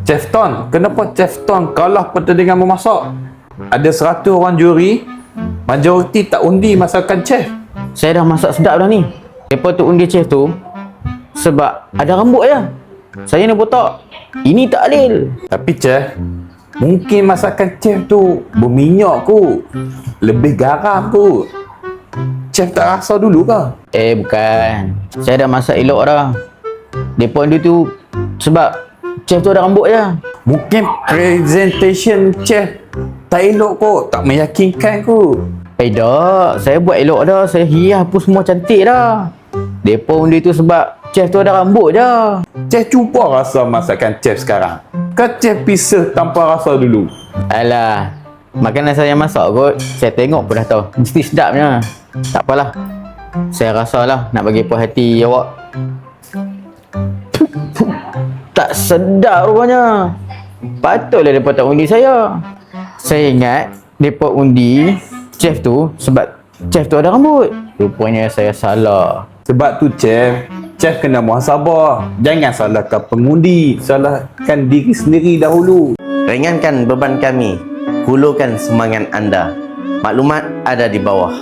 Chef Ton, kenapa Chef Ton kalah pertandingan memasak? Ada 100 orang juri, majoriti tak undi masakan chef. Saya dah masak sedap dah ni. Mereka tu undi chef tu sebab ada rambut je. Saya ni botak. Ini tak adil. Tapi chef, mungkin masakan chef tu berminyak kot, lebih garam kot. Chef tak rasa dulu ke? Bukan. Saya dah masak elok dah. Mereka undi tu sebab chef tu ada rambut je. Mungkin presentation chef tak elok kot, tak meyakinkan kot. Tak, saya buat elok dah. Saya hias pun semua cantik dah. Mereka undi tu sebab chef tu ada rambut je. Chef cuba rasa masakan chef sekarang. Kan chef pisah tanpa rasa dulu. Alah, makanan saya masak kot. Saya tengok pun dah tahu. Mesti sedapnya. Tak apalah. Saya rasalah nak bagi puas hati awak. Tak sedap rupanya. Patutlah mereka tak undi saya. Saya ingat mereka undi chef tu sebab chef tu ada rambut. Rupanya saya salah. Sebab tu chef kena muhasabah. Jangan salahkan pengundi, salahkan diri sendiri dahulu. Ringankan beban kami, hulurkan semangat anda. Maklumat ada di bawah.